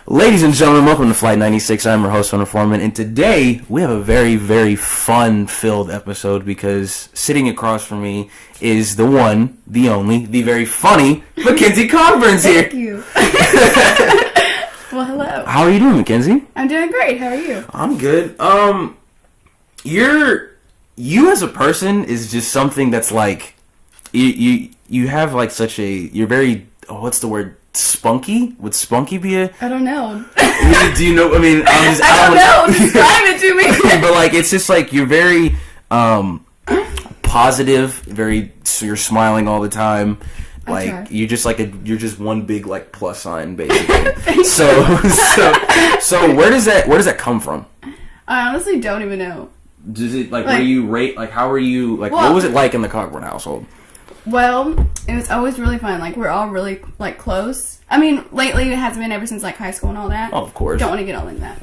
Ladies and gentlemen, welcome to Flight 96. I'm your host, Hunter Foreman, and today we have a very, very fun-filled episode because sitting across from me is the one, the only, the very funny Mackenzie Cogburn's here. Thank you. Well, hello. How are you doing, Mackenzie? I'm doing great. How are you? I'm good. You as a person is just something that's like, you have like such a, you're very, what's the word? Spunky? Would spunky be a... I don't know. Do you know? I mean, I don't know. Describe it to me. But like, it's just like you're very positive. You're smiling all the time. Like you're just one big like plus sign basically. so where does that come from? I honestly don't even know. Does it like where you rate? Like how are you? Like what was it like in the Cogburn household? Well, it was always really fun. Like, we're all really, like, close. I mean, lately it hasn't been ever since, like, high school and all that. Oh, of course. Don't want to get all into that.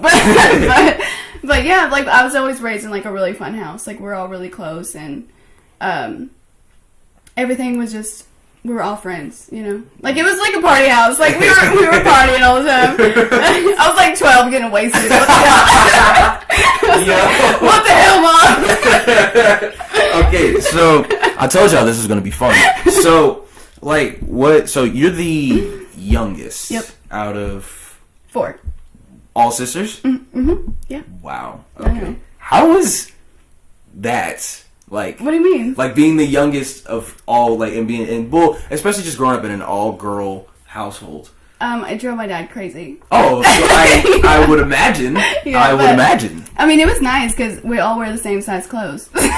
But yeah, like, I was always raised in, like, a really fun house. Like, we're all really close, and everything was just, we were all friends, you know? Like, it was like a party house. Like, we were partying all the time. I was, like, 12 getting wasted. What the hell, Mom? Okay, so I told y'all this was gonna be fun. So, like, what? So you're the youngest. Yep. Out of 4. all sisters. Mm-hmm. Yeah. Wow. Okay. How was that? Like, what do you mean? Like being the youngest of all, like, and especially just growing up in an all-girl household. It drove my dad crazy. Oh, so I would imagine. Yeah, I would imagine. I mean, it was nice because we all wear the same size clothes. So we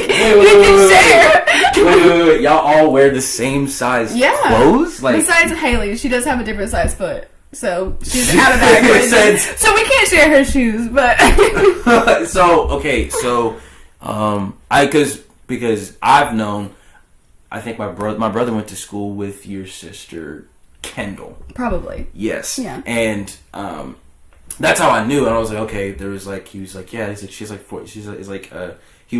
can share. Wait. Y'all all wear the same size clothes? Like, besides Haley, she does have a different size foot. So she's out of that. So we can't share her shoes, but... because I've known, I think my brother went to school with your sister Kendall. Probably. Yes. Yeah. And that's how I knew, and I was like, okay. There was like, he was like, yeah. He's like, she's like 4. He would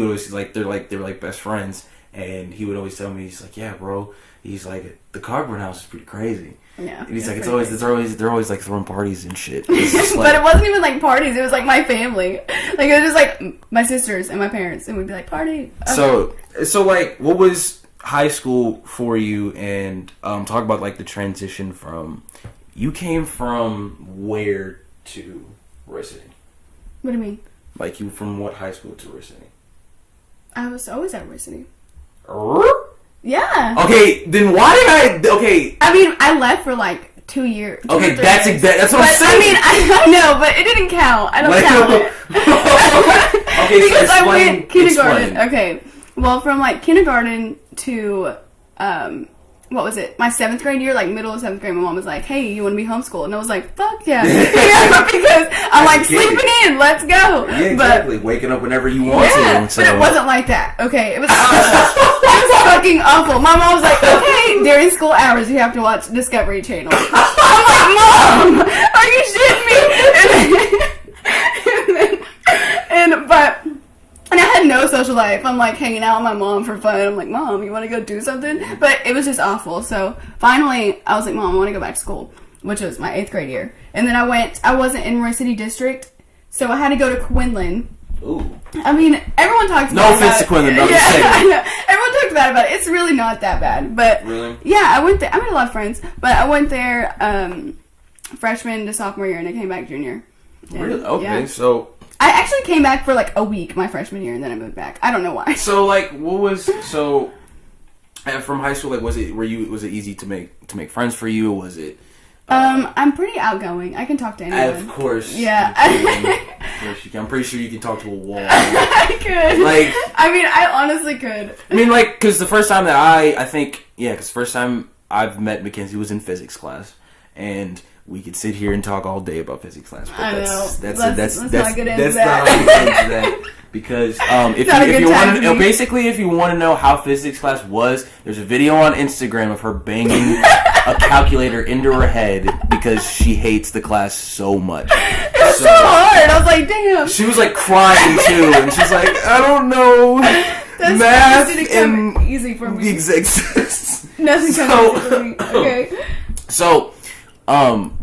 always like they were like best friends, and he would always tell me, he's like, yeah, bro. He's like, the Cogburn house is pretty crazy. Yeah. And he's like, they're always like throwing parties and shit. Like, but it wasn't even like parties. It was like my family. Like it was just like my sisters and my parents, and we'd be like party. Okay. So like, what was high school for you? And talk about like the transition from, you came from where to Roy City? What do you mean? Like you from what high school to Roy City? I was always at Roy City. Yeah. Okay, then why did I? Okay. I mean, I left for like 2 years. Okay, that's what I'm saying. I mean, I know, but it didn't count. I don't count it. Okay, because so I went kindergarten. Explain. Okay, well, from like kindergarten to what was it? My 7th grade year, like middle of 7th grade, my mom was like, "Hey, you want to be homeschooled?" And I was like, "Fuck yeah!" Because I'm like sleeping in. Let's go. Yeah, exactly. But, waking up whenever you want to. So. But it wasn't like that. Okay, it was awful. It was fucking awful. My mom was like, "Okay, during school hours, you have to watch Discovery Channel." I'm like, "Mom, are you shitting me?" And I had no social life. I'm like hanging out with my mom for fun. I'm like, "Mom, you want to go do something?" But it was just awful. So finally, I was like, "Mom, I want to go back to school," which was my 8th grade year. And then I wasn't in Roy City District, so I had to go to Quinlan. Ooh. I mean, everyone talks about it. No offense to Quinlan, I'm just saying. I know. Everyone talks bad about it. It's really not that bad. But really? Yeah, I went there. I made a lot of friends. But I went there freshman to sophomore year, and I came back junior. And, really? Okay, yeah. So... I actually came back for like a week my freshman year, and then I moved back. I don't know why. So like, from high school, like, was it easy to make friends for you? Or was it? I'm pretty outgoing. I can talk to anyone. Of course. Yeah. I'm pretty sure you can talk to a wall. I could. Like, I mean, I honestly could. I mean, like, because the first time that first time I've met Mackenzie was in physics class, and we could sit here and talk all day about physics class. But I know. That's not get into that. Not get into that. Because if you want to know how physics class was, there's a video on Instagram of her banging a calculator into her head because she hates the class so much. It was so hard. I was like, damn. She was like crying too, and she's like, I don't know. That's math didn't come easy for me. Nothing comes easy for me. Okay. So,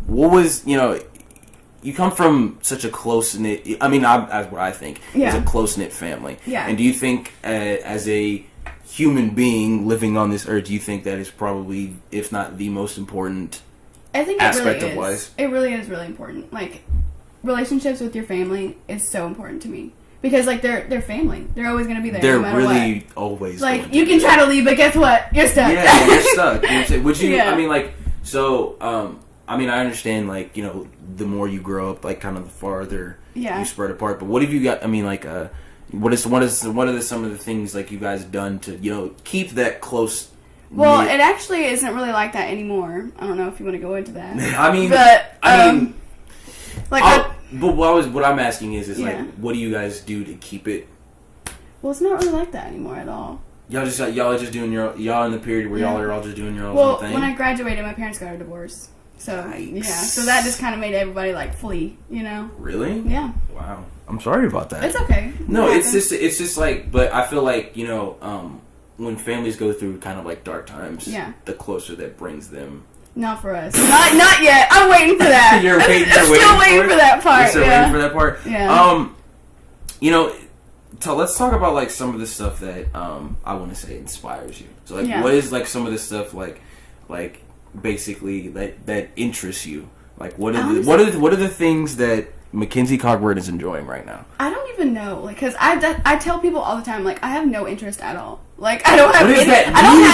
what was, you come from such a close-knit, I mean, that's what I think, is a close-knit family. Yeah. And do you think, as a human being living on this earth, do you think that is probably, if not the most important I think aspect really of life? It really is really important. Like, relationships with your family is so important to me. Because, like, they're family. They're always going to be there They're no matter really what. always Like, you can try to leave, but guess what? You're stuck. Yeah, you're stuck. You know what I'm saying? Would you, Yeah. I mean, like, so, I mean, I understand, like, the more you grow up, like, kind of the farther you spread apart. But what have you got, I mean, like, what are some of the things, like, you guys done to, keep that close? Well, it actually isn't really like that anymore. I don't know if you want to go into that. I mean, like, but what I'm asking is like, what do you guys do to keep it? Well, it's not really like that anymore at all. Y'all are just doing y'all in the period where y'all are all just doing your own thing. Well, when I graduated, my parents got a divorce. So, Yikes. so that just kind of made everybody, like, flee, Really? Yeah. Wow. I'm sorry about that. It's okay. No, it's just like, but I feel like, when families go through kind of like dark times, the closer that brings them. Not for us. Not yet. I'm waiting for that. You're waiting for that part. You're still waiting for that part. Yeah. Let's talk about like some of the stuff that I want to say inspires you. So like, what is like some of the stuff like basically that interests you? Like, what are the things that Mackenzie Cogburn is enjoying right now? I don't even know, like, because I tell people all the time, like, I have no interest at all. Like, I don't have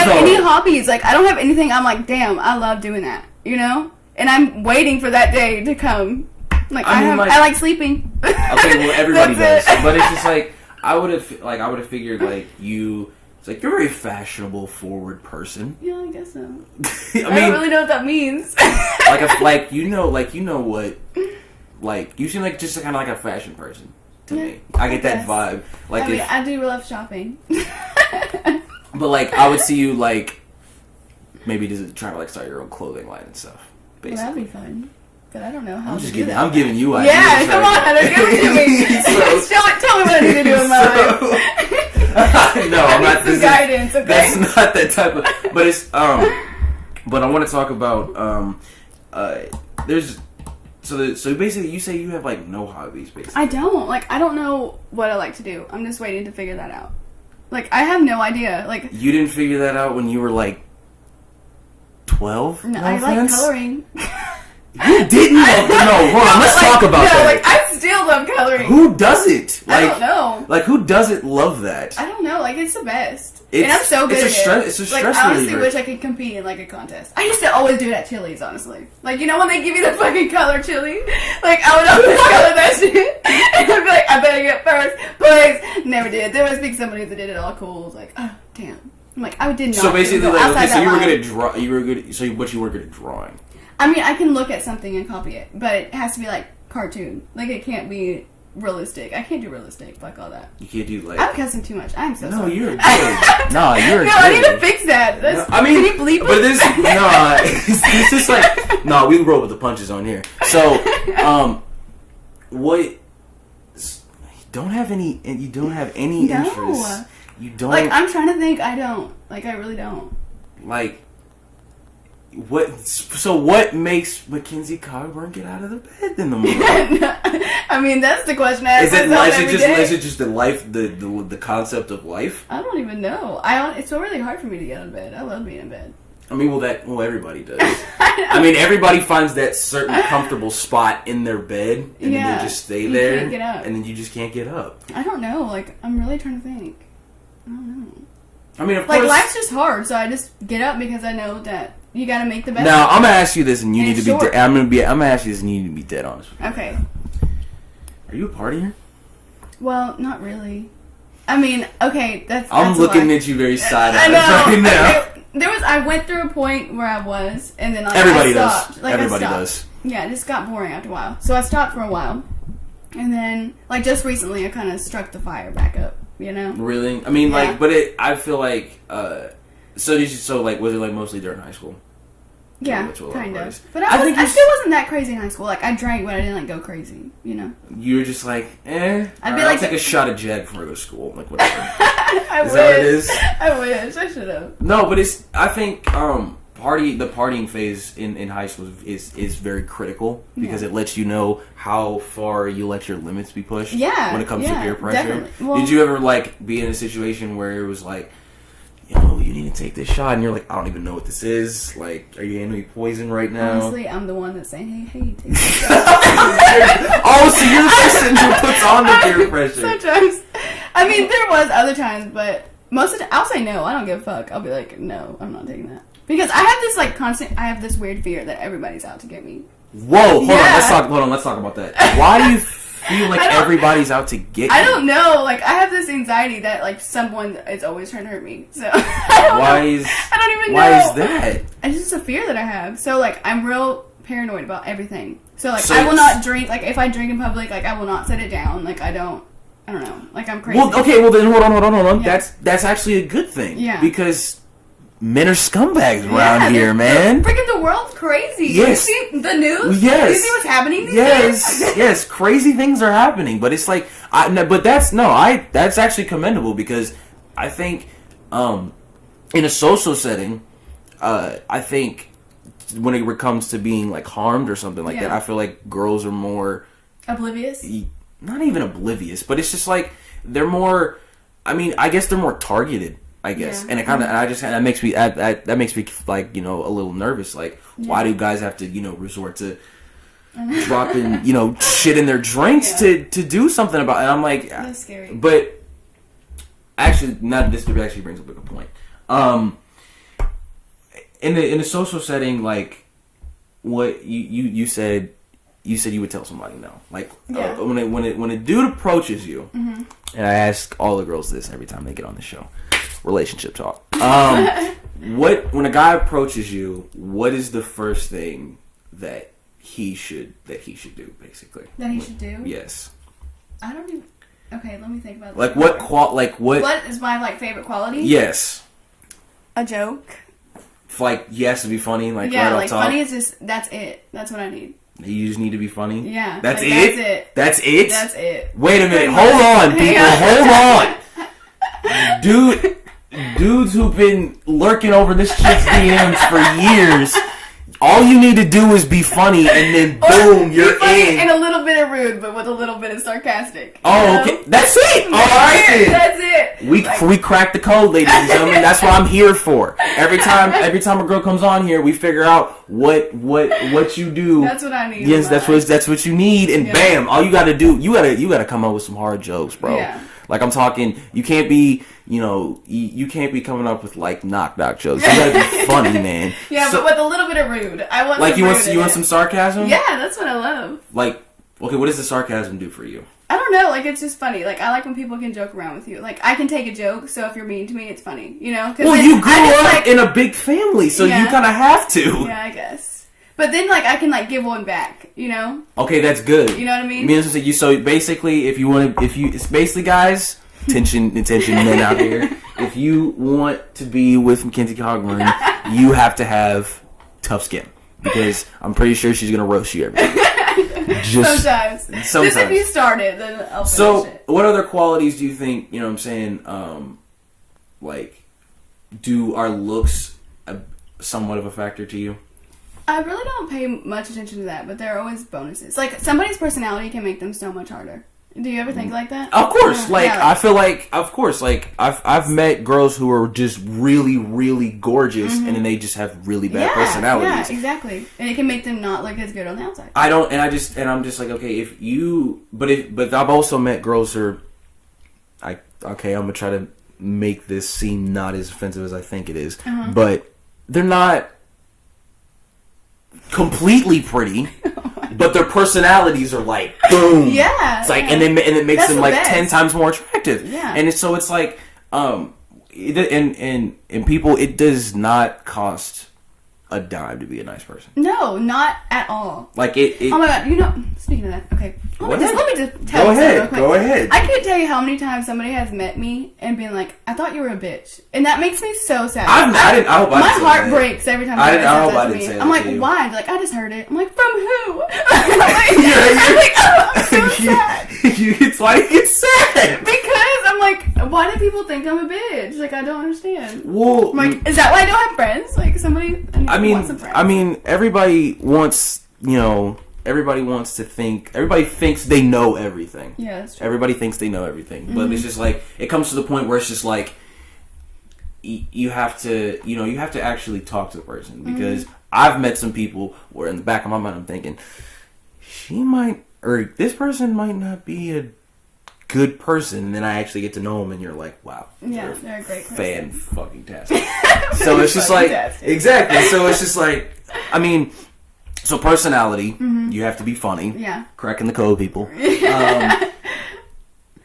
any hobbies. Like, I don't have anything. I'm like, damn, I love doing that, And I'm waiting for that day to come. Like, I like sleeping. Okay, well, everybody does, but it's just like I would have figured like you. It's like you're a very fashionable, forward person. Yeah, I guess so. I don't really know what that means. What. Like, you seem like just kind of like a fashion person to me. I get that vibe. Like, I do love shopping. But, like, I would see you, like, maybe just trying to, like, start your own clothing line and stuff. Basically. Well, that'd be fun. But I don't know how I'm giving you ideas. Yeah, come on, Heather, give it to me. Tell me what I need to do in my life. No, I'm not. This guidance, okay? That's not that type of... But it's, but I want to talk about, there's... So basically, you say you have, like, no hobbies, basically. I don't. Like, I don't know what I like to do. I'm just waiting to figure that out. Like, I have no idea. Like, you didn't figure that out when you were, like, 12? No, I like coloring. You didn't love... No, hold on, let's talk about that. Like, I still love coloring. Who does it? Like, I don't know. Like, who doesn't love that? I don't know. Like, it's the best. And I'm so good at it. It's a stress like, I honestly reliever. wish I could compete in, like, a contest. I used to always do it at Chili's, honestly. Like, when they give you the fucking color chili? Like, I would always color that shit. And I'd be like, I better get first place. Never did. There was big somebody that did it all cool. I was like, oh, damn. I'm like, I did not. So basically, like, okay, so you were good at draw. You were good. But you were good at drawing. I mean, I can look at something and copy it, but it has to be, like, cartoon. Like, it can't be realistic. I can't do realistic. Fuck all that. You can't do, like... I'm cussing too much. I'm so sorry. No, you're good. No, you're good. I need to fix that. Can you bleep it? But this is like... No, we roll with the punches on here. So, what... You don't have any interests. You don't... Like, I'm trying to think. I don't. Like, I really don't. Like... What makes Mackenzie Cogburn get out of the bed in the morning? I mean, that's the question I ask myself every day. Is it just the concept of life? I don't even know. It's so really hard for me to get out of bed. I love being in bed. I mean, everybody does. I mean, everybody finds that certain comfortable spot in their bed, and then they just stay there, can't get up. and then you just can't get up. I don't know. Like, I'm really trying to think. I don't know. I mean, of course, life's just hard, so I just get up because I know that you gotta make the best. Now, I'm gonna ask you this, and you need to be. I'm gonna ask you this, and you need to be dead honest with me. Okay. Are you a partier? Well, not really. I mean, okay, that's. I'm looking at you very side-eyed right now. Okay, I went through a point where I was, and then everybody I stopped. does. Like, everybody does. Yeah, it just got boring after a while, so I stopped for a while, and then just recently, I kind of struck the fire back up. Really? I mean, I feel like. Was it like mostly during high school? Yeah, kind of. But I still wasn't that crazy in high school. Like, I drank, but I didn't go crazy. You were just like, eh. I'll take a shot of Jack before I go to school. Like, whatever. Is that what it is? I wish. I should have. No, but I think part partying phase in high school is very critical because it lets you know how far you let your limits be pushed. Yeah, when it comes to peer pressure. Definitely. Well, did you ever like be in a situation where it was like, yo, you need to take this shot, and you're like, I don't even know what this is. Like, are you handing me poison right now? Honestly, I'm the one that's saying, hey, take this shot. Oh, so you're the person who puts on the peer pressure. Sometimes. I mean, there was other times, but most of the time, I'll say no. I don't give a fuck. I'll be like, no, I'm not taking that. Because I have this, like, I have this weird fear that everybody's out to get me. Whoa, hold on, let's talk about that. Why do you feel like everybody's out to get you? I don't know. Like, I have this anxiety that, like, someone is always trying to hurt me. So, I don't even know. Why is that? It's just a fear that I have. So, like, I'm real paranoid about everything. So, like, I will not drink. Like, if I drink in public, like, I will not set it down. Like, I don't know. Like, I'm crazy. Well, okay, well, then hold on. Yeah. That's actually a good thing. Yeah. Because men are scumbags around here, man. Freaking the world's crazy. Yes. You see the news? Yes. You see what's happening these days? Yes, crazy things are happening. But it's like, that's actually commendable because I think in a social setting, I think when it comes to being like harmed or something like that, I feel like girls are more oblivious. Not even oblivious, but it's just like they're more. I mean, I guess they're more targeted. I guess, and it kind of, that makes me like, you know, a little nervous. Like, why do guys have to, you know, resort to dropping, you know, shit in their drinks to do something about it? And I'm like, that's scary. But actually, this actually brings up a good point. In a social setting, like what you said you would tell somebody no. Like when a dude approaches you, and I ask all the girls this every time they get on the show. Relationship talk. When a guy approaches you, what is the first thing that he should do, basically? That he should do? Yes. I don't even. Okay, let me think about that. Like what is my like favorite quality? Yes. A joke. Like he has to be funny. Like yeah, right like off top. funny is just that's it. That's what I need. You just need to be funny. Yeah. That's like, it. That's it. That's it. Wait a minute. Hold on, people. Hold on. Dudes who've been lurking over this chick's DMs for years, all you need to do is be funny, and then boom, you're in. And a little bit of rude, but with a little bit of sarcastic. Oh, okay. That's it. All right. That's it. We cracked the code, ladies and gentlemen. That's what I'm here for. Every time a girl comes on here, we figure out what you do. That's what I need. Yes, that's what you need, and bam, all you got to do, you gotta come up with some hard jokes, bro. Yeah. Like I'm talking, you can't be, you know, you can't be coming up with like knock jokes. You gotta be funny, man. Yeah, but with a little bit of rude. I want like you want some sarcasm. Yeah, that's what I love. Like, okay, what does the sarcasm do for you? I don't know. Like it's just funny. Like I like when people can joke around with you. Like I can take a joke, so if you're mean to me, it's funny. You know? Well, you grew up in a big family, so you kind of have to. Yeah, I guess. But then, like, I can, like, give one back, you know? Okay, that's good. You know what I mean? So basically, it's basically, guys, attention men out here, if you want to be with Mackenzie Cogburn, you have to have tough skin. Because I'm pretty sure she's going to roast you every day. Sometimes. Just if you started, then I'll finish it. So, what other qualities do you think, you know what I'm saying, like, are looks somewhat of a factor to you? I really don't pay much attention to that, but there are always bonuses. Like, somebody's personality can make them so much harder. Do you ever think like that? Of course. I feel like, of course, like, I've met girls who are just really, really gorgeous, and then they just have really bad personalities. Yeah, exactly. And it can make them not look as good on the outside. I'm just like, okay, but I've also met girls who are, I'm going to try to make this seem not as offensive as I think it is, but they're not completely pretty, but their personalities are like boom. Yeah, it's like, and it makes them like 10 times more attractive. Yeah, and so it's like, and people, it does not cost a dime to be a nice person. No, not at all. Like it oh my god, you know. Speaking of that, okay. Let me just tell you real quick. Go ahead. I can't tell you how many times somebody has met me and been like, "I thought you were a bitch," and that makes me so sad. My heart breaks every time somebody says that to me. I'm like, why? They're like, I just heard it. I'm like, from who? I'm like, I'm so sad. It's why you get sad. Because I'm like, why do people think I'm a bitch? Like, I don't understand. Well, I'm like, is that why I don't have friends? Like, somebody. everybody wants, everybody wants to think. Everybody thinks they know everything. Yeah, that's true. Everybody thinks they know everything, but it's just like it comes to the point where it's just like you have to actually talk to the person, because I've met some people where in the back of my mind I'm thinking this person might not be a good person, and then I actually get to know them, and you're like, wow, yeah, they're a great person. Fan-fucking-tastic. So it's just like, exactly. So it's just like, so personality, you have to be funny. Yeah. Cracking the code, people.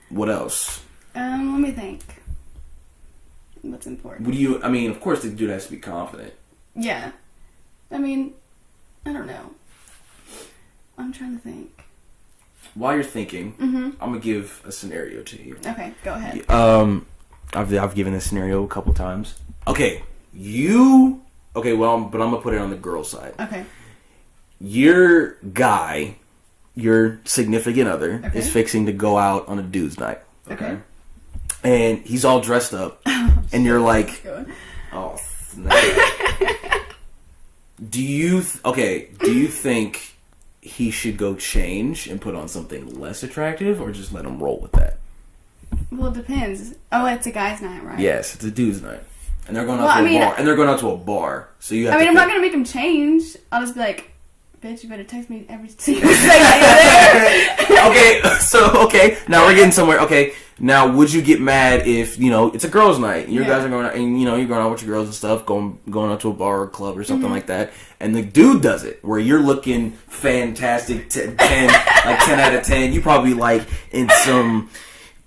What else? Let me think. What's important? Of course the dude has to be confident. Yeah. I don't know. I'm trying to think. While you're thinking, I'm gonna give a scenario to you. Okay, go ahead. I've given this scenario a couple times. Okay, but I'm gonna put it on the girl side. Okay. Your guy, your significant other, is fixing to go out on a dude's night. Okay. And he's all dressed up, and you're like, oh, snap. Do you think he should go change and put on something less attractive, or just let him roll with that? Well, it depends. Oh, it's a guy's night, right? Yes, it's a dude's night, and they're going out to a bar. And they're going out to a bar, so you have. I'm not gonna make him change. I'll just be like, bitch, you better text me every single second you're there. Okay. Now we're getting somewhere. Okay. Now, would you get mad if, it's a girls' night, you guys are going out, and, you're going out with your girls and stuff, going out to a bar or a club or something like that, and the dude does it, where you're looking fantastic, 10 out of 10, you probably, in some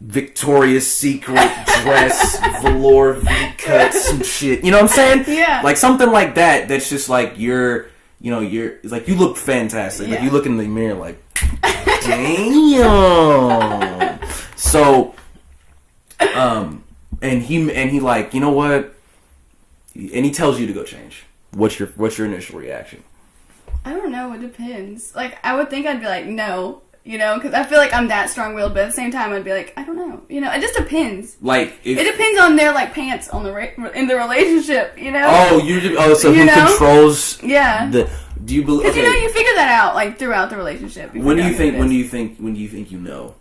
Victoria's Secret dress, velour V-cut, some shit, you know what I'm saying? Yeah. Like, something like that, that's just, you're it's like, you look fantastic, you look in the mirror, like, damn. So, and he you know what? And he tells you to go change. What's your initial reaction? I don't know. It depends. I would think I'd be like, no, because I feel like I'm that strong-willed, but at the same time, I'd be like, I don't know. It just depends. It depends on their pants on in the relationship. So who controls? Yeah. Do you believe? Because you figure that out throughout the relationship. When do you think you know?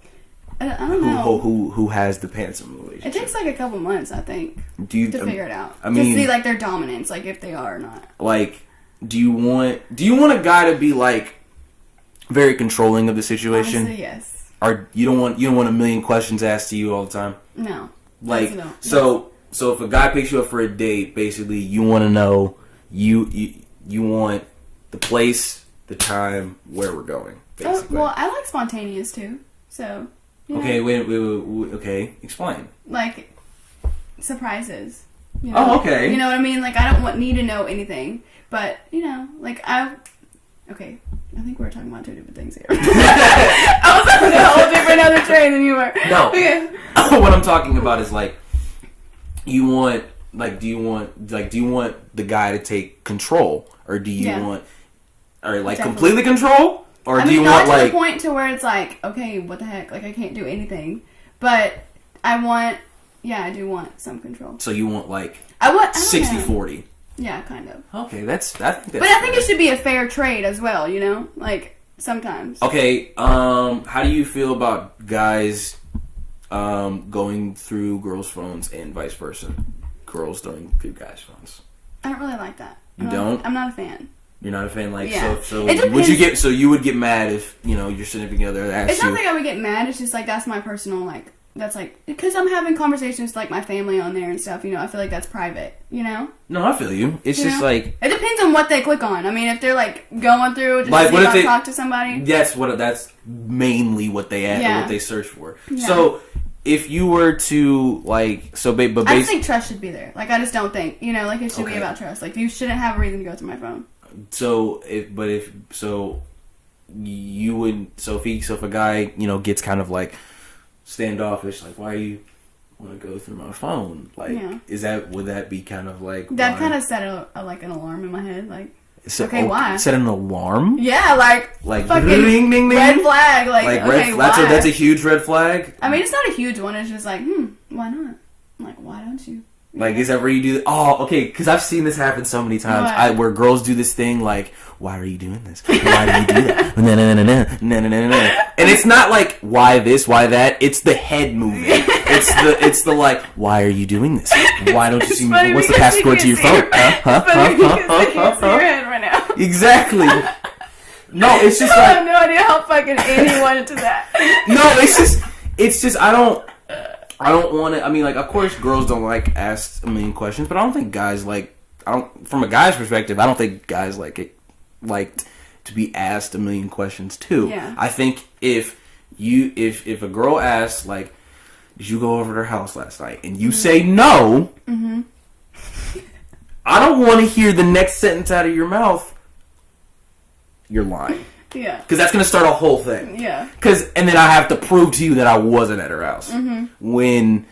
I don't know. Who has the pants in the relationship? It takes a couple months, I think, to figure it out. To see their dominance, if they are or not. Do you want a guy to be very controlling of the situation? Honestly, yes. Or you don't want a million questions asked to you all the time? No. So if a guy picks you up for a date, basically you want to know you want the place, the time, where we're going. Basically. Well, I like spontaneous too. So. Okay, wait, okay, explain. Surprises. Oh, okay. You know what I mean? I don't need to know anything. But, okay, I think we're talking about two different things here. I was on a whole different other train than you were. No. Okay. What I'm talking about is, do you want the guy to take control? Or do you want, completely control? Or do you want, not to the point to where it's okay, what the heck? I can't do anything. But I do want some control. So you want, 60-40? Yeah, kind of. Okay, I think that's But I think it should be a fair trade as well, sometimes. Okay, how do you feel about guys going through girls' phones and vice versa? Girls going through guys' phones? I don't really like that. You don't? I'm not a fan. You're not a fan, yeah. So you would get mad if, your significant other asked you. It's not I would get mad, it's just that's my personal, because I'm having conversations with my family on there and stuff, I feel like that's private, No, I feel you. It's just it depends on what they click on. If they're going through just to talk to somebody. That's mainly what they add, what they search for. Yeah. So, if you were to, I just think trust should be there. I just don't think, it should be about trust. You shouldn't have a reason to go through my phone. So if a guy gets kind of standoffish, why you want to go through my phone? Would that be kind of that kind of set an alarm in my head why set an alarm? Yeah, fucking ding, ding, ding. Red flag, red, why? That's a huge red flag. It's not a huge one. It's just why not? Why don't you? Like, is that where you do... Oh, okay, because I've seen this happen so many times. Where girls do this thing like, why are you doing this? Why do you do that? And it's not like, why this, why that. It's the head moving. It's the like, why are you doing this? Why don't you see me? What's the password to your phone? I can't see your head right now. Exactly. No, it's just I like... have no idea how fucking Annie wanted to that. No, it's just, I don't want to. I mean, like, of course, girls don't like ask a million questions, but I don't think guys like. From a guy's perspective, I don't think guys like to be asked a million questions too. Yeah. I think if a girl asks, like, did you go over to her house last night, and you say no, I don't want to hear the next sentence out of your mouth. You're lying. Yeah. Because that's going to start a whole thing. Yeah. And then I have to prove to you that I wasn't at her house. When...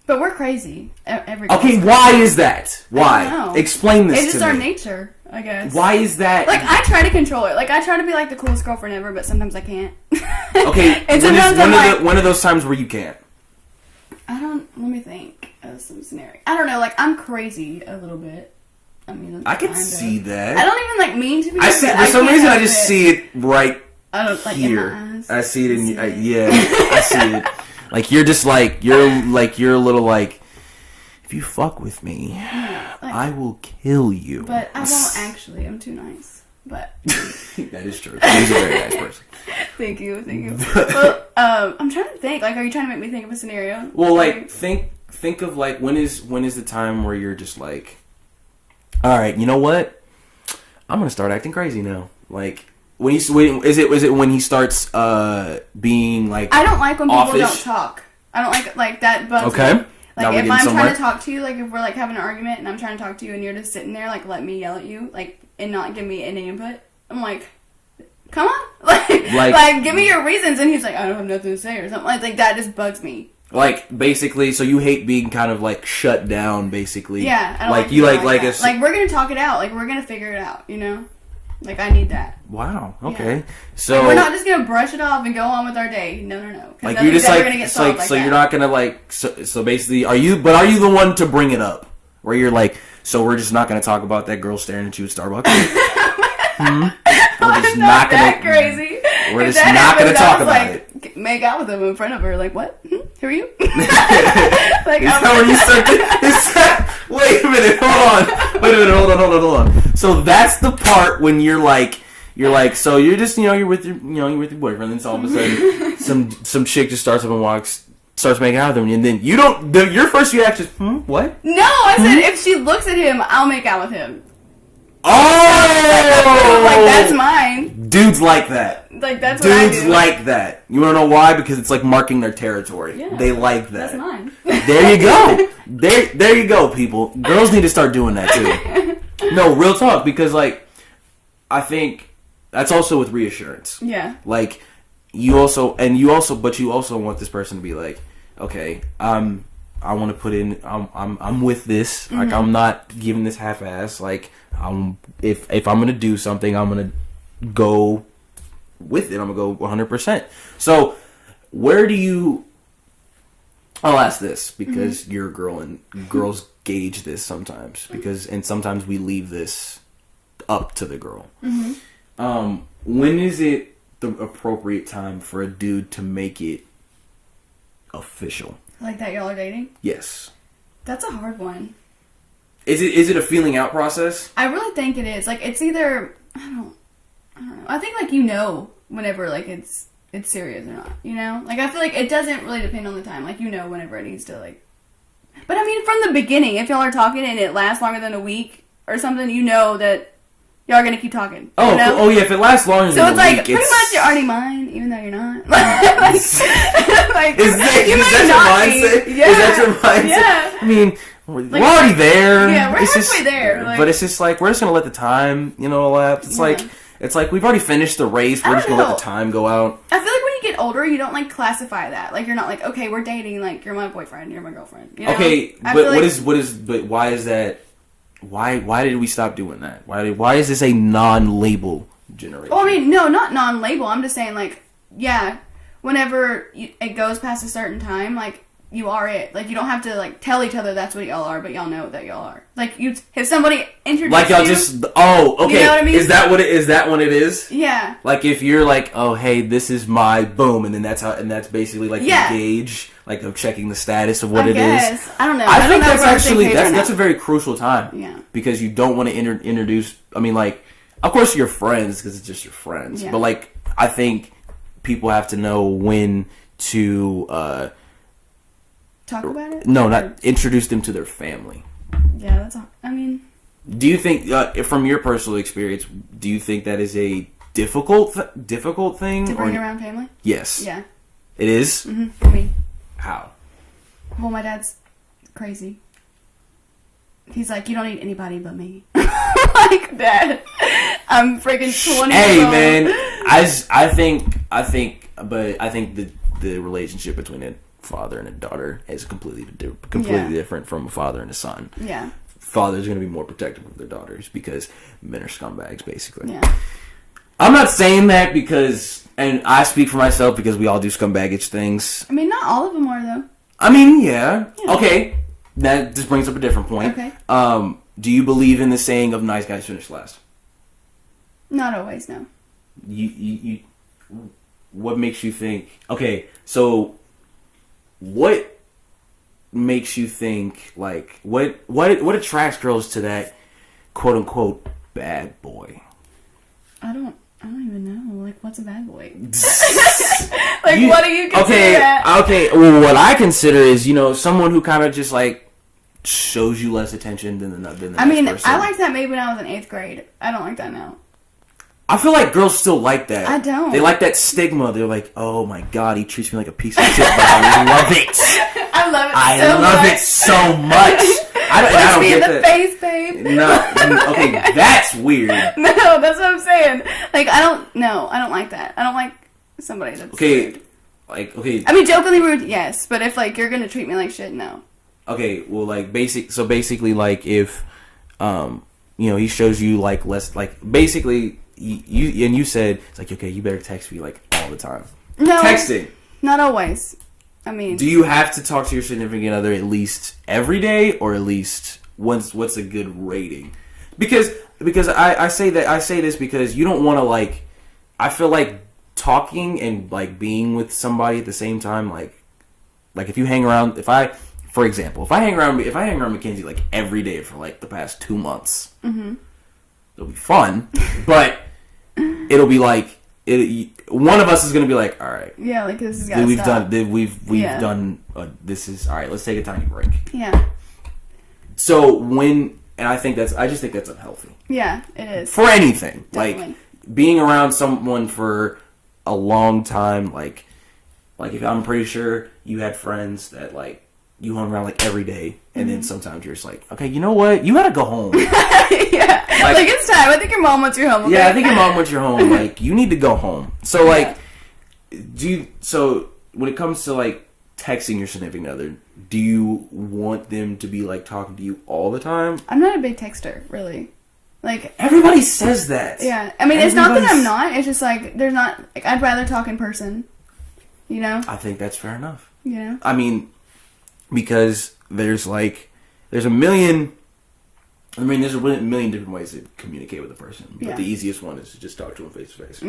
But we're crazy. Okay, why is that? Why? Explain this to me. It's just our nature, I guess. Why is that? Like, I try to control it. Like, I try to be like the coolest girlfriend ever, but sometimes I can't. Okay, and sometimes one of those times where you can't? Let me think of some scenario. I don't know, like, I'm crazy a little bit. I mean, I can see that. I don't even like mean to be. I see. For some reason, I just see it right I don't like here. in my eyes. I see it in yeah. I see it. Like you're just like you're a little like, if you fuck with me, I will kill you. But I won't actually. I'm too nice. But that is true. He's a very nice person. Thank you. Well, I'm trying to think. Like, are you trying to make me think of a scenario? Well, like think of like when is the time where you're just like, all right, you know what? I'm gonna start acting crazy now. Like, is it when he starts being like? I don't like when people offish? don't talk. I don't like that bugs okay. me. Like, if I'm somewhere. trying to talk to you, like if we're like having an argument and I'm trying to talk to you and you're just sitting there, like, let me yell at you, like, and not give me any input. I'm like, come on, like give me your reasons. And he's like, I don't have nothing to say or something. Like that just bugs me. Like, basically, so you hate being kind of, like, shut down, basically. Yeah. I don't like you like that. Like, we're going to talk it out. Like, we're going to figure it out, you know? Like, I need that. Wow. Okay. Yeah. So... Like, we're not just going to brush it off and go on with our day. No. Like, you're just, like... So you're not going to, like... So basically, are you the one to bring it up? Where you're like, so we're just not going to talk about that girl staring at you at Starbucks? We're just not that crazy. We're just not going to talk about it. Make out with him in front of her. Like, what? Who are you? Like, is that when you start wait a minute, hold on. So that's the part when you're like, so you're just, you're with your boyfriend, and then all of a sudden, some chick just starts up and starts making out with him, and then you don't, your first reaction is, what? No, I said if she looks at him, I'll make out with him. Oh! Like, that's mine. Dudes like that. Like, that's what I do. Dudes like that. You want to know why? Because it's like marking their territory. Yeah, they like that. That's mine. There you go. There you go, people. Girls need to start doing that too. No, real talk, because like, I think that's also with reassurance. Yeah. Like, you also want this person to be like, okay, I want to put in. I'm with this. Mm-hmm. Like, I'm not giving this half-ass. Like, if I'm gonna do something, I'm gonna go with it. I'm gonna go 100%. So, where do you? I'll ask this because you're a girl, and girls gauge this sometimes and sometimes we leave this up to the girl. Mm-hmm. When is it the appropriate time for a dude to make it official? Like that y'all are dating? Yes. That's a hard one. Is it a feeling out process? I really think it is. Like, it's either I don't know. I think like whenever like it's serious or not. You know? Like, I feel like it doesn't really depend on the time. Like, whenever it needs to like. But I mean, from the beginning, if y'all are talking and it lasts longer than a week or something, that y'all are gonna keep talking. Oh, yeah. If it lasts longer than a week, so it's like pretty much you're already mine, even though you're not. Is that your mindset? Yeah. Is that your mindset? Yeah. I mean, we're already there. Yeah, we're halfway there. But it's just like, we're just gonna let the time, elapse. It's like we've already finished the race. We're just gonna let the time go out. I feel like when you get older, you don't like classify that. Like, you're not like, okay, we're dating. Like, you're my boyfriend. You're my girlfriend. You know? Okay, but why is that? Why did we stop doing that? Why is this a non-label generation? Well, I mean, no, not non-label. I'm just saying, like, yeah, whenever it goes past a certain time, like, you are it. Like, you don't have to, like, tell each other that's what y'all are, but y'all know that y'all are. Like, if somebody introduces like y'all you, just, oh, okay. You know what I mean? Is that what it is? Yeah. Like, if you're like, oh, hey, this is my boom, and then that's basically like the gauge, like of checking the status of what it is. I don't know. I think don't know that's if we're on the actually same page right that's now. a very crucial time. Yeah. Because you don't want to introduce. I mean, like, of course you're friends because it's just your friends, but like, I think people have to know when to talk about it. No, not introduce them to their family. Yeah, that's all. I mean, do you think, from your personal experience, do you think that is a difficult thing to bring around family? Yes. Yeah. It is? Mm-hmm. For me. How? Well, my dad's crazy. He's like, you don't need anybody but me. Like, Dad, I'm freaking 20 Hey, years old. man, I think the relationship between a father and a daughter is completely different from a father and a son. Yeah. Fathers are going to be more protective of their daughters because men are scumbags, basically. Yeah. I'm not saying that because, and I speak for myself because we all do scumbaggage things. I mean, not all of them are, though. I mean, yeah. Okay. That just brings up a different point. Okay. Do you believe in the saying of nice guys finish last? Not always, no. You what makes you think? Okay, so what makes you think, like, what attracts girls to that quote unquote bad boy? I don't even know. Like, what's a bad boy? Like, what do you consider that? Okay. Well, what I consider is, someone who kind of just like shows you less attention than the I mean, next person. I liked that maybe when I was in 8th grade. I don't like that now. I feel like girls still like that. I don't. They like that stigma. They're like, oh my god, he treats me like a piece of shit, but I love it. I love it I so love much. it so much. I don't me in get the that. face, babe. No, okay, that's weird. No, that's what I'm saying. Like, I don't like that. I don't like somebody that's rude. Okay. I mean, jokingly rude, yes, but if, like, you're gonna treat me like shit, no. Okay, well, like, basically, like, if, he shows you, like, less, like, basically, you said, it's like, okay, you better text me, like, all the time. No. Texting. Not always. I mean. Do you have to talk to your significant other at least every day, or at least what's a good rating? Because I say this because you don't want to, like, I feel like talking and, like, being with somebody at the same time, like if you hang around, if I hang around Mackenzie, like, every day for, like, the past 2 months, it'll be fun, but it'll be like, one of us is gonna be like, all right, yeah, like, this has got to stop. We've done this is all right. Let's take a tiny break. Yeah. So I just think that's unhealthy. Yeah, it is. For anything. Definitely. Like, being around someone for a long time, like if I'm pretty sure you had friends that, like, you hung around, like, every day, and then sometimes you're just like, okay, you know what? You gotta go home. Yeah. Like, it's time. I think your mom wants you home. Okay? Yeah, I think your mom wants you home. Like, you need to go home. So, like, so when it comes to, like, texting your significant other, do you want them to be, like, talking to you all the time? I'm not a big texter, really. Like, everybody says that. Yeah. I mean, it's not that I'm not. It's just, like, there's not, like, I'd rather talk in person. You know? I think that's fair enough. Yeah. I mean, because there's a million different ways to communicate with a person. But the easiest one is to just talk to them face to face.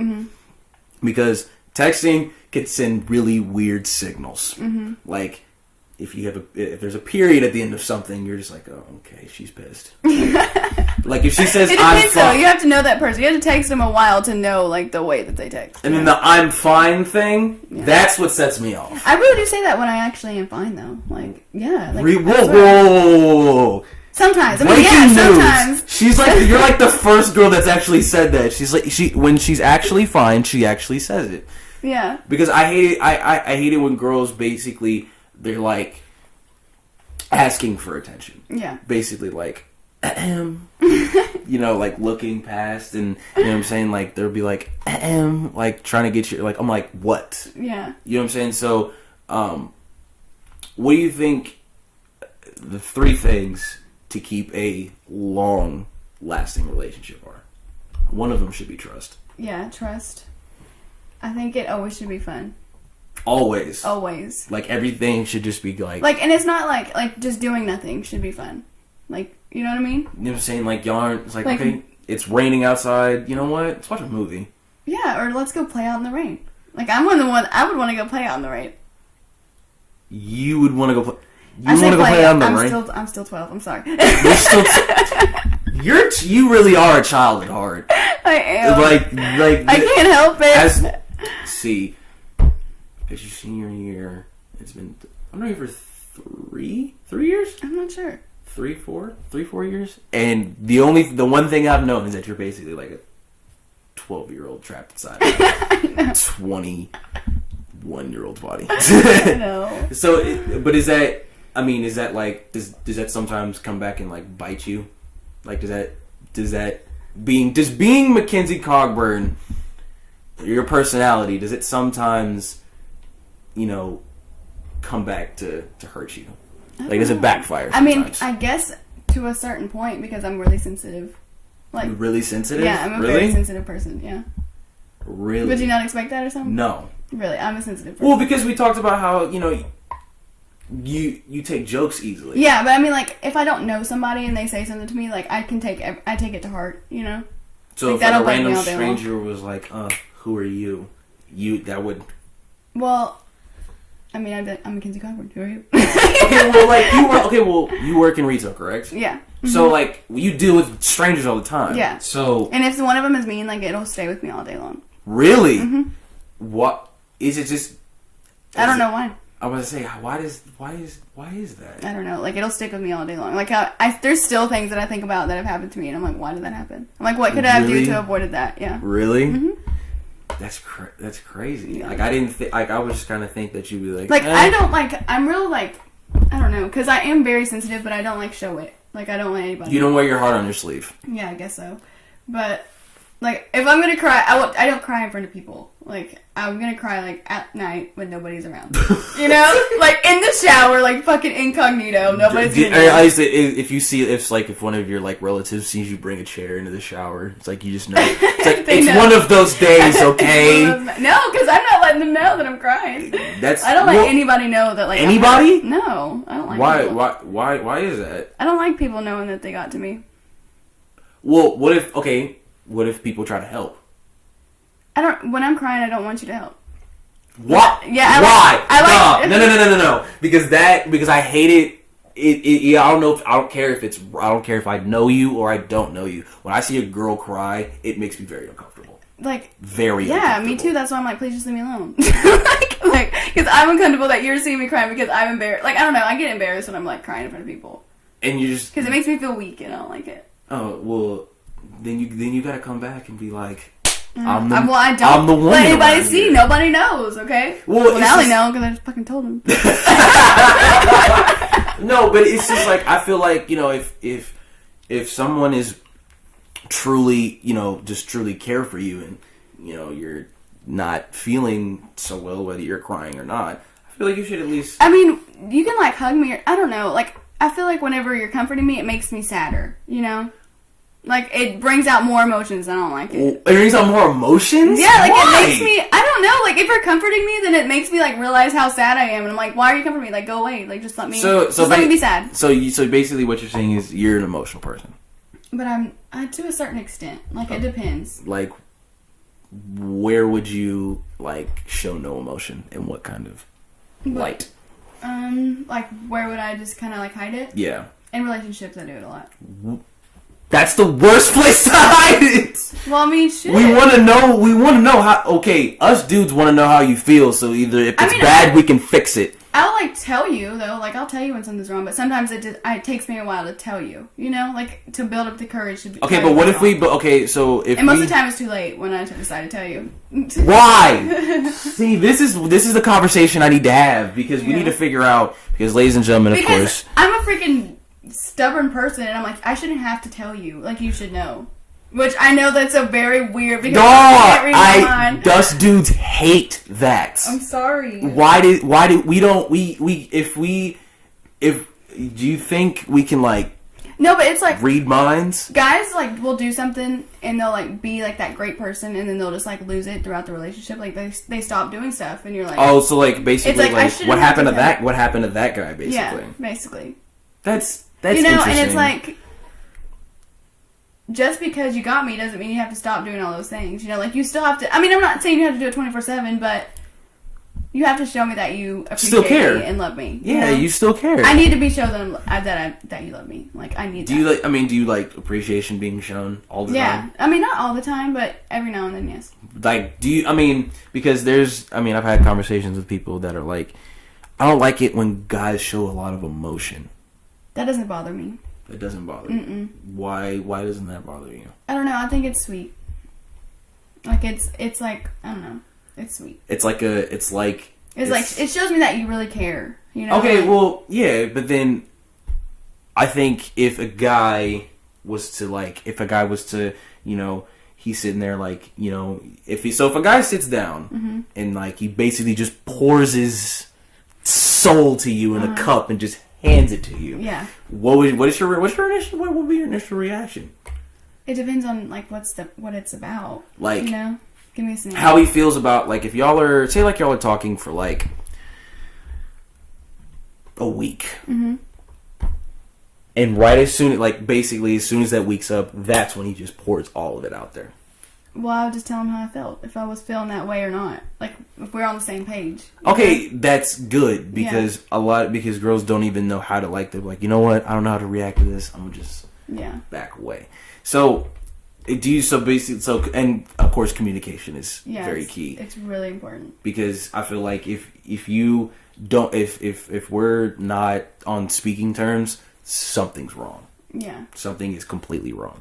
Because texting can send really weird signals. Like, if there's a period at the end of something, you're just like, oh, okay, she's pissed. Like, if she says, I'm fine. You have to know that person. You have to text them a while to know, like, the way that they text. And then the I'm fine thing, that's what sets me off. I really do say that when I actually am fine, though. Like, yeah. Like, whoa. Sometimes. I mean, Breaking news. Sometimes. She's like, you're like the first girl that's actually said that. She's like, when she's actually fine, she actually says it. Yeah. Because I hate it. I hate it when girls basically, they're like asking for attention. Yeah. Basically, like, like looking past, and you know what I'm saying, like, they'll be like, like trying to get you, like, I'm like, what? Yeah. You know what I'm saying? So, what do you think the 3 things to keep a long lasting relationship are? One of them should be trust. Yeah, trust. I think it always should be fun. Always. Always. Like, everything should just be like... Like, and it's not like just doing nothing should be fun. Like, you know what I mean? You know what I'm saying? Like, y'all aren't... It's like, okay, it's raining outside. You know what? Let's watch a movie. Yeah, or let's go play out in the rain. Like, I would want to go play out in the rain. You would want to go play... You want to go play out in the rain? I'm still 12. I'm sorry. You're still... You really are a child at heart. I am. Like I can't help it. See, as your senior year, it's been... I'm not here for 3 years? I'm not sure. 3, 4 years? And the one thing I've known is that you're basically like a 12-year-old trapped inside a 21-year-old body. I know. So, but is that... I mean, is that like... Does that sometimes come back and like bite you? Like, does that being Mackenzie Cogburn, your personality, does it sometimes, come back to hurt you? Like, does it backfire sometimes? I mean, I guess to a certain point, because I'm really sensitive. Like, You're really sensitive? Yeah, I'm a very sensitive person, yeah. Really? Would you not expect that or something? No. Really, I'm a sensitive person. Well, because we talked about how, you take jokes easily. Yeah, but I mean, like, if I don't know somebody and they say something to me, like, I take it to heart, So like, if like a random stranger was like, who are you? That would... Well, I mean, I'm Mackenzie Cogburn. Who are you? You work in retail, correct? Yeah. Mm-hmm. So, like, you deal with strangers all the time. Yeah. So... And if one of them is mean, like, it'll stay with me all day long. Really? Mm-hmm. What? Is it just... I don't know why. I was gonna say, why is that? I don't know. Like, it'll stick with me all day long. Like, there's still things that I think about that have happened to me, and I'm like, why did that happen? I'm like, what could I do to avoid that? Yeah. Really? Mm-hmm. That's crazy. Yeah. Like, I didn't think... Like, I was just kind of think that you'd be like... Like, I don't, like... I'm real, like... I don't know. Because I am very sensitive, but I don't, like, show it. Like, I don't want anybody... You don't wear your heart on your sleeve. Yeah, I guess so. But... Like, if I'm gonna cry, I don't cry in front of people. Like, I'm gonna cry, like, at night when nobody's around. You know? Like, in the shower, like, fucking incognito. Nobody's gonna know. I say, if one of your, like, relatives sees you bring a chair into the shower, it's like, you just know. It's like, it's know. One of those days, okay? No, because I'm not letting them know that I'm crying. I don't let anybody know that, like... Anybody? No, I don't like people. Why is that? I don't like people knowing that they got to me. Well, what if people try to help? When I'm crying, I don't want you to help. What? Yeah. Why? No. Because I hate it. I don't know. I don't care if I know you or I don't know you. When I see a girl cry, it makes me very uncomfortable. Like, very yeah, uncomfortable. Me too. That's why I'm like, please just leave me alone. like, because I'm uncomfortable that you're seeing me crying because I'm embarrassed. Like, I don't know. I get embarrassed when I'm like crying in front of people. And you just because it makes me feel weak and I don't like it. Oh well, then you gotta come back and be like. I don't let anybody see. Here. Nobody knows, okay? Well now they know because I just fucking told them. No, but it's just like, I feel like, if someone is truly, just truly care for you and, you're not feeling so well, whether you're crying or not, I feel like you should at least... I mean, you can, like, hug me or... I don't know. Like, I feel like whenever you're comforting me, it makes me sadder, Like, it brings out more emotions. I don't like it. It brings out more emotions? Yeah, like, why? It makes me... I don't know. Like, if you're comforting me, then it makes me, like, realize how sad I am. And I'm like, why are you comforting me? Like, go away. Like, just let me... let me be sad. So basically what you're saying is you're an emotional person. But I'm to a certain extent. Like, it depends. Like, where would you, like, show no emotion? In what kind of light? Like, where would I just kind of, like, hide it? Yeah. In relationships, I do it a lot. That's the worst place to hide it. Well, I mean, shit. We want to know how. Okay, us dudes want to know how you feel. So either if it's bad, we can fix it. I'll like tell you though. Like I'll tell you when something's wrong. But sometimes it takes me a while to tell you. Like to build up the courage to be. Okay, but what if we? But okay, so if and most of the time it's too late when I decide to tell you. Why? See, this is the conversation I need to have because we need to figure out. Because, ladies and gentlemen, of course, I'm a freaking stubborn person, and I'm like, I shouldn't have to tell you. Like, you should know. Which I know that's a very weird because I can't read my mind. Us dudes hate that. I'm sorry. Do you think we can like? No, but it's like read minds. Guys like will do something and they'll like be like that great person and then they'll just like lose it throughout the relationship. Like they stop doing stuff and you're like, oh, so like basically like what happened to that? What happened to that guy? Basically, yeah, basically. That's you know, interesting. and it's like just because you got me doesn't mean you have to stop doing all those things. You know, like you still have to. I mean, I'm not saying you have to do it 24/7, but you have to show me that you appreciate me and love me. Yeah, you still care. I need to be shown that you love me. Like I need. Do you like? I mean, do you like appreciation being shown all the time? Yeah, I mean, not all the time, but every now and then, yes. Like, do you? I mean, because I've had conversations with people that are like, I don't like it when guys show a lot of emotion. That doesn't bother me. It doesn't bother me. Why doesn't that bother you? I don't know. I think it's sweet. Like it's like I don't know. It's sweet. It's like it shows me that you really care. You know. Okay, well, yeah, but then I think if a guy was to, you know, he's sitting there like, you know, if a guy sits down and like he basically just pours his soul to you in a cup and just hands it to you. Yeah. What would be your initial reaction? It depends on like what it's about. Like, you know, give me a scenario. How he feels about like if y'all are talking for like a week, and right as soon as that week's up, that's when he just pours all of it out there. Well, I would just tell him how I felt, if I was feeling that way or not. Like, if we're on the same page. Okay, that's good, because because girls don't even know how to like, they're like, you know what, I don't know how to react to this, I'm gonna just back away. So, and of course communication is very key. It's really important. Because I feel like if you don't, if we're not on speaking terms, something's wrong. Yeah. Something is completely wrong.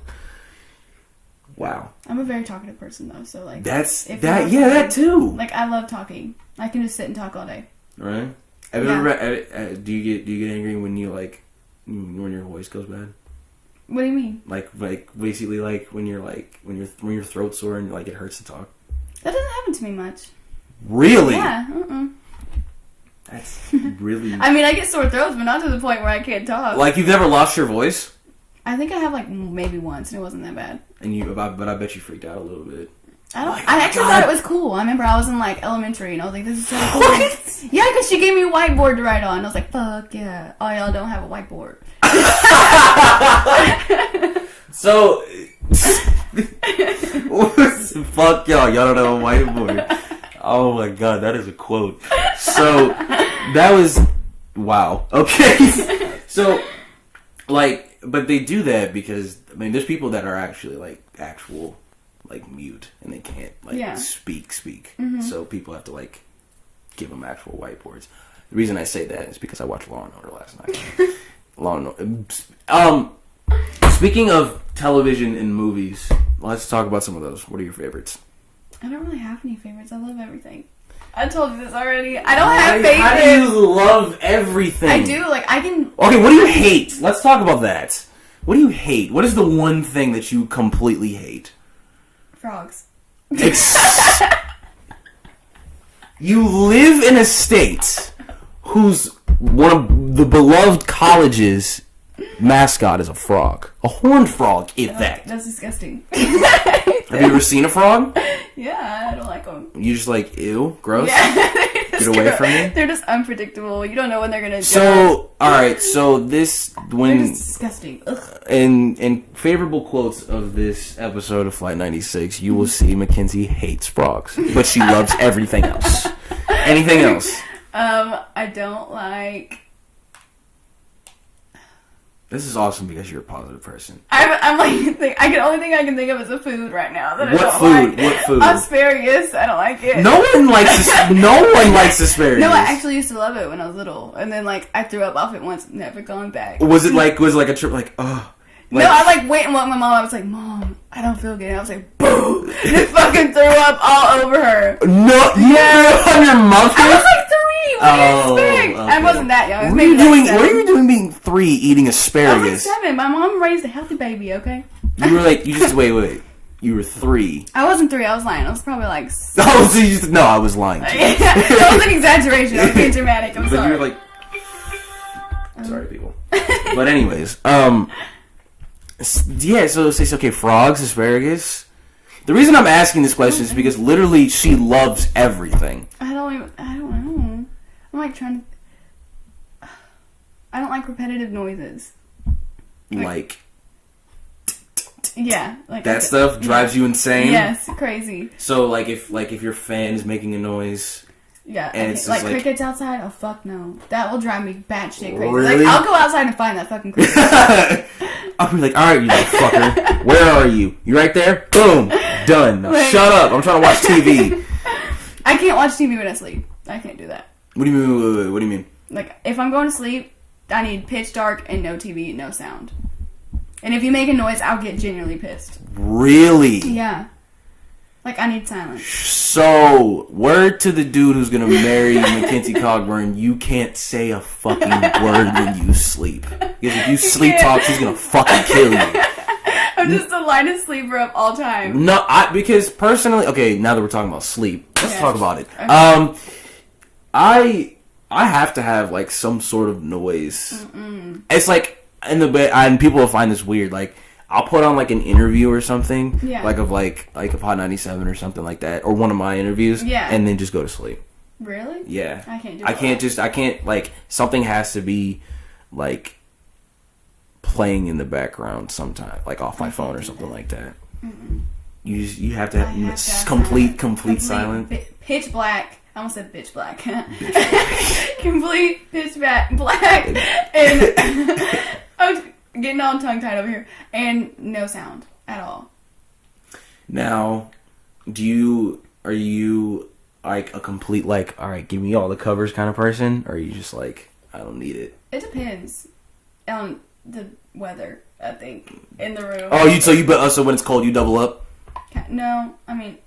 Wow. I'm a very talkative person though, so like that too. Like I love talking. I can just sit and talk all day. Right? Have you ever do you get angry when when your voice goes bad? What do you mean? Like basically like when your throat's sore and like it hurts to talk. That doesn't happen to me much. Really? Yeah. That's really. I mean, I get sore throats, but not to the point where I can't talk. Like you've never lost your voice? I think I have like maybe once, and it wasn't that bad. But I bet you freaked out a little bit. I actually thought it was cool. I remember I was in like elementary, and I was like, "This is so cool." What? Yeah, because she gave me a whiteboard to write on. I was like, "Fuck yeah!" Oh, y'all don't have a whiteboard. So, fuck y'all don't have a whiteboard. Oh my god, that is a quote. So that was wow. Okay, so like, but they do that because I mean, there's people that are actually like actual like mute and they can't like speak. So people have to like give them actual whiteboards. The reason I say that is because I watched Law and Order last night. Law and Order. Speaking of television and movies, let's talk about some of those. What are your favorites? I don't really have any favorites. I love everything. I told you this already. I don't have favorites. How do you love everything? I do. Like, I can... Okay, what do you hate? Let's talk about that. What do you hate? What is the one thing that you completely hate? Frogs. You live in a state whose one of the beloved colleges mascot is a frog. A horned frog, if that. That's disgusting. Have you ever seen a frog? Yeah, I don't like them. You just like, ew, gross? Yeah. Get away from me? They're just unpredictable. You don't know when they're going to So, alright, so this, when... They're just disgusting. Ugh. In favorable quotes of this episode of Flight 96, you will see Mackenzie hates frogs, but she loves everything else. Anything else? I don't like... This is awesome because you're a positive person. I'm like, the only thing I can think of is a food right now that I What don't food? like. What food? Asparagus. I don't like it. No one likes asparagus. No, I actually used to love it when I was little, and then like I threw up off it once, never gone back. Was it like a trip like no, I like went and woke my mom. I was like, "Mom, I don't feel good." And I was like, "Boom!" And just fucking threw up all over her. No, yeah, on your mouth. I was like 3. What do you expect? Okay. I wasn't that young. What are you doing being 3 eating asparagus? I was like 7. My mom raised a healthy baby. Okay. You were like, wait. You were 3. I wasn't 3. I was lying. I was probably like. No, I was lying. That was an exaggeration. I was being dramatic. I'm sorry. But you were like. Sorry, people. But anyways, Yeah, so it's okay, frogs, asparagus. The reason I'm asking this question is because literally she loves everything. I don't know. I'm like trying to. I don't like repetitive noises. Like yeah, like that stuff drives you insane. Yes, crazy. So like if your fan is making a noise. Yeah, and it's like just crickets outside. Oh fuck no, that will drive me batshit crazy. Really? Like I'll go outside and find that fucking cricket. I'll be like, all right, you fucker, where are you? You right there? Boom, done. Now Like, shut up. I'm trying to watch TV. I can't watch TV when I sleep. I can't do that. What do you mean? Wait, what do you mean? Like if I'm going to sleep, I need pitch dark and no TV, no sound. And if you make a noise, I'll get genuinely pissed. Really? Yeah. Like, I need silence. So, word to the dude who's gonna marry Mackenzie Cogburn, you can't say a fucking word when you sleep. Because if you sleep talk, she's gonna fucking kill you. I'm just the lightest sleeper of all time. No, because personally, okay, now that we're talking about sleep, let's talk about it. Okay. I have to have, like, some sort of noise. Mm-mm. It's like, in the bed, and people will find this weird, like, I'll put on like an interview or something, like of like a Pod 97 or something like that, or one of my interviews, and then just go to sleep. Really? Yeah. I can't do that. I can't like something has to be like playing in the background sometime, like off my phone or something like that. Mm-mm. You have to have complete silence. Pitch black. I almost said bitch black. Complete pitch black and. Getting all tongue-tied over here. And no sound at all. Now, are you like a complete, like, alright, give me all the covers kind of person? Or are you just like, I don't need it? It depends on the weather, I think, in the room. Oh, so when it's cold, you double up? No, I mean,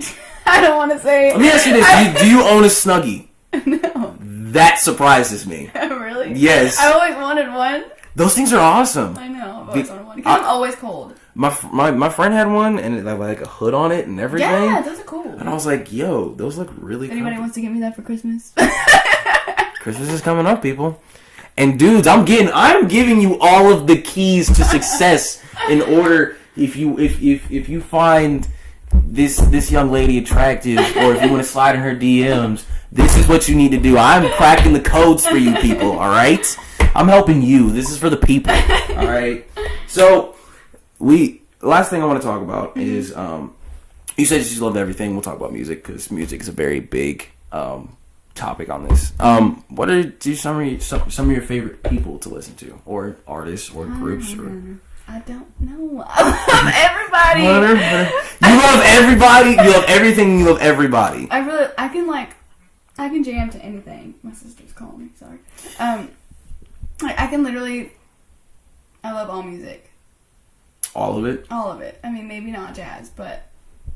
I don't want to say. Let me ask you this. Do you own a Snuggie? No. That surprises me. Really? Yes. I always wanted one. Those things are awesome. I know. I've always wanted one. Because I'm always cold. My friend had one, and it had like a hood on it and everything. Yeah, those are cool. And I was like, yo, those look really cool. Anybody wants to give me that for Christmas? Christmas is coming up, people. And dudes, I'm giving you all of the keys to success in order if you find this young lady attractive, or if you want to slide in her DMs, this is what you need to do. I'm cracking the codes for you people, alright? I'm helping you. This is for the people. All right. So, last thing I want to talk about is, you said you just loved everything. We'll talk about music because music is a very big topic on this. What are some of your favorite people to listen to, or artists, or groups, or? I don't know. I love everybody. You love everybody. You love everything. You love everybody. I can jam to anything. My sister's calling me. Sorry. I can literally. I love all music. All of it? All of it. I mean, maybe not jazz, but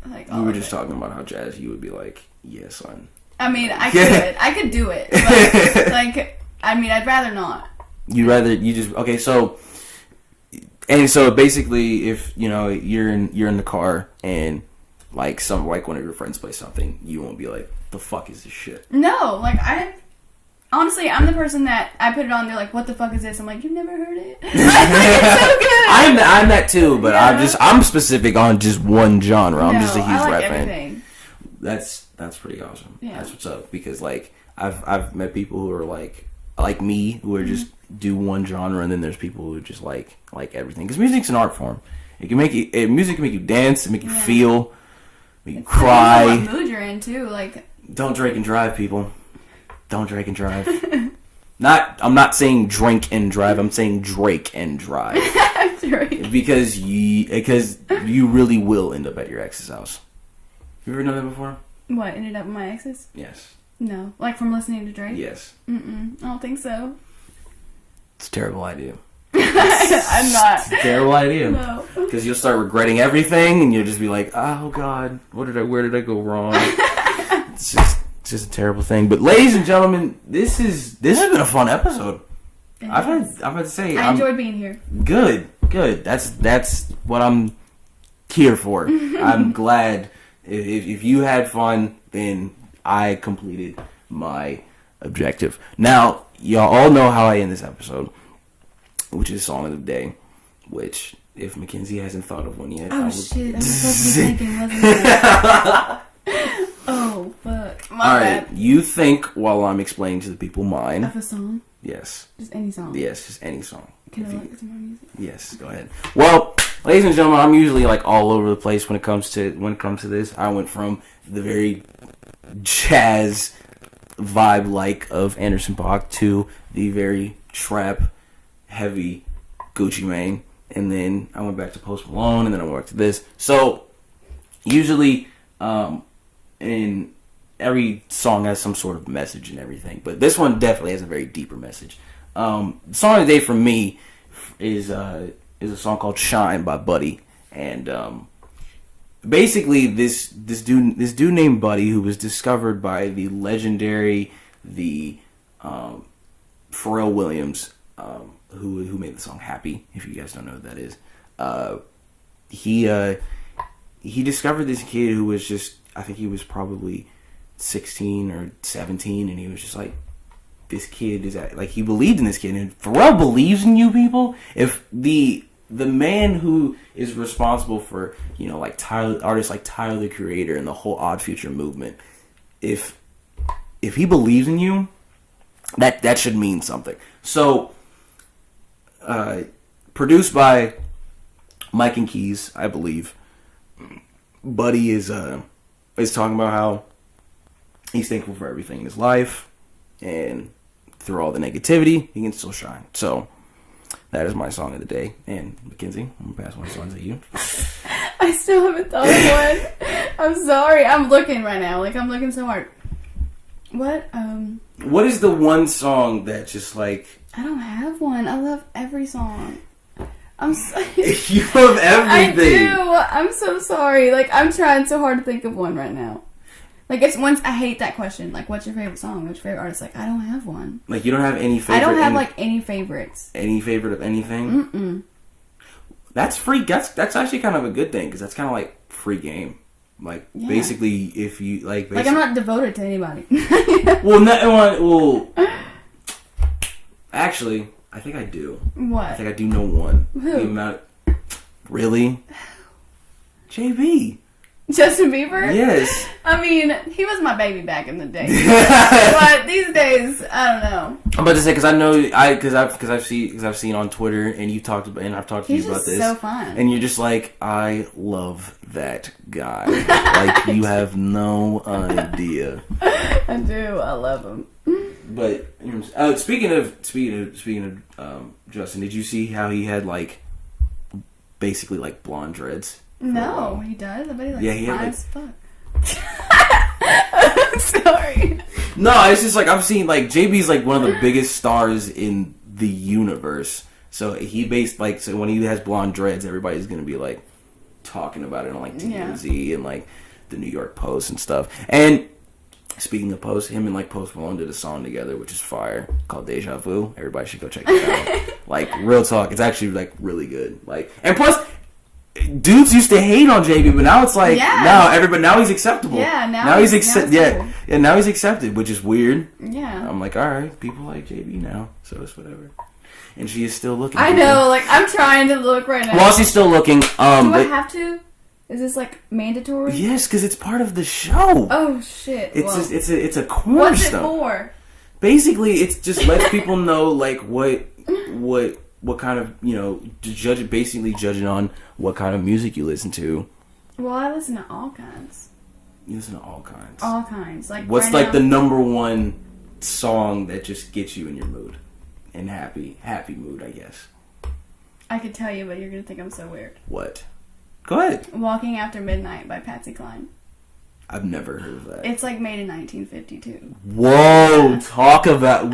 like all We were of just it. talking about how jazz you would be like, yeah, son. I mean, I could. I could do it. But, like, I mean, I'd rather not. Okay, so basically if, you're in the car and like one of your friends plays something, you won't be like, the fuck is this shit? No, like honestly, I'm the person that I put it on. They're like, "What the fuck is this?" I'm like, "You've never heard it." Like, it's so good. I'm that too, but I'm specific on just one genre. I'm just a huge I like rap everything. fan. That's pretty awesome. Yeah. That's what's up, because like I've met people who are like me, who are just do one genre, and then there's people who just like everything, because music's an art form. It can make you music can make you dance, make you feel, make you cry. What mood you're in too? Like, don't drink and drive, people. Don't drink and drive. I'm not saying drink and drive. I'm saying Drake and drive. Drake. Because you really will end up at your ex's house. You ever done that before? What, ended up with my exes? Yes. No. Like from listening to Drake? Yes. I don't think so. It's a terrible idea. I'm not. It's a terrible idea. No. Because you'll start regretting everything, and you'll just be like, oh God, where did I go wrong? It's just a terrible thing. But ladies and gentlemen, this has been a fun episode. I've had to say, I enjoyed being here. Good. That's what I'm here for. I'm glad. If you had fun, then I completed my objective. Now, y'all all know how I end this episode, which is Song of the Day, which if Mackenzie hasn't thought of one yet, oh shit! I was supposed to be thinking, wasn't I? Oh fuck! All right, you think while I'm explaining to the people mine. Of a song? Yes. Just any song. Yes, just any song. Can I look at some more music? Yes, go ahead. Well, ladies and gentlemen, I'm usually like all over the place when it comes to this. I went from the very jazz vibe like of Anderson .Paak to the very trap heavy Gucci Mane, and then I went back to Post Malone, and then I went back to this. So usually, in every song has some sort of message and everything, but this one definitely has a very deeper message. The song of the day for me is a song called "Shine" by Buddy, and basically this dude named Buddy, who was discovered by the legendary Pharrell Williams, who made the song "Happy." If you guys don't know what that is, he discovered this kid who was just, I think he was probably 16 or 17, and he was just like, this kid is like, he believed in this kid, and Pharrell believes in you people. If the man who is responsible for, you know, like artists like Tyler the Creator and the whole Odd Future movement, if he believes in you, that should mean something. So, produced by Mike and Keys, I believe. Buddy is talking about how he's thankful for everything in his life, and through all the negativity, he can still shine. So that is my song of the day. And Mackenzie, I'm gonna pass my song to you. I still haven't thought of one. I'm sorry. I'm looking right now. Like, I'm looking so hard. What? What is the one song that just like... I don't have one. I love every song. I'm sorry. You love everything. I do. I'm so sorry. Like, I'm trying so hard to think of one right now. Like, it's once I hate that question. Like, what's your favorite song? What's your favorite artist? Like, I don't have one. Like, you don't have any favorite... I don't have, like, any favorites. Any favorite of anything? Mm-mm. That's free. That's actually kind of a good thing, because that's kind of like free game. Like, yeah. Basically, if you, like... Like, I'm not devoted to anybody. Well, actually, I think I do. What? I think I do know one. Who? Really? JB. Justin Bieber? Yes. I mean, he was my baby back in the day. But these days, I don't know. I'm about to say, because I know, because I've seen on Twitter, and you talked about, and I've talked to you about this. He's just so fun. And you're just like, I love that guy. Like, you have no idea. I do. I love him. But speaking of Justin, did you see how he had like basically like blonde dreads? No, he does. I bet he like he had, as fuck. Sorry. No, it's just like I've seen like JB's like one of the biggest stars in the universe. So so when he has blonde dreads, everybody's gonna be like talking about it on like TMZ and like the New York Post and stuff. And speaking of Post, him and like Post Malone did a song together, which is fire, called Deja Vu. Everybody should go check it out. Like, real talk, it's actually like really good. Like, and plus, dudes used to hate on JB, but now it's like now he's acceptable. Yeah, now he's accepted, which is weird. Yeah, I'm like, all right, people like JB now, so it's whatever. And she is still looking. I know, like I'm trying to look right now. While she's still looking, do I have to? Is this like mandatory? Yes, because it's part of the show. Oh shit! It's a cornerstone. What's it for? Basically, it just lets people know like what kind of, you know, judging on what kind of music you listen to. Well, I listen to all kinds. You listen to all kinds. All kinds. Like, what's right like now, the number one song that just gets you in your mood, in happy mood, I guess. I could tell you, but you're gonna think I'm so weird. What? Go ahead. Walking After Midnight by Patsy Cline. I've never heard of that. It's like made in 1952. Whoa! Talk about what?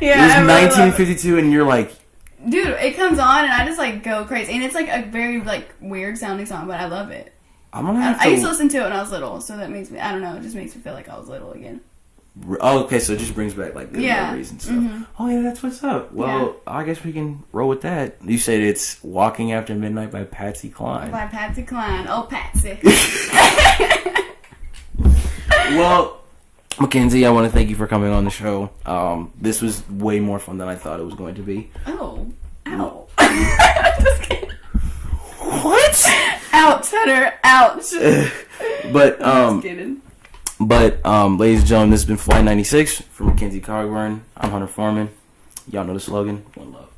Yeah, it was 1952, and you're like, dude, it comes on, and I just like go crazy, and it's like a very like weird sounding song, but I love it. I'm gonna have to. I used to listen to it when I was little, so that makes me, I don't know, it just makes me feel like I was little again. Oh, okay, so it just brings back like good memories and stuff. Mm-hmm. Oh yeah, that's what's up. Well, I guess we can roll with that. You said it's "Walking After Midnight" by Patsy Cline. By Patsy Cline. Oh, Patsy. Well, Mackenzie, I want to thank you for coming on the show. This was way more fun than I thought it was going to be. Oh. Ow. Just kidding. What? Ouch, Hunter. Ouch. But Just kidding. Ladies and gentlemen, this has been Flight 96 from Mackenzie Cogburn. I'm Hunter Foreman. Y'all know the slogan. One love.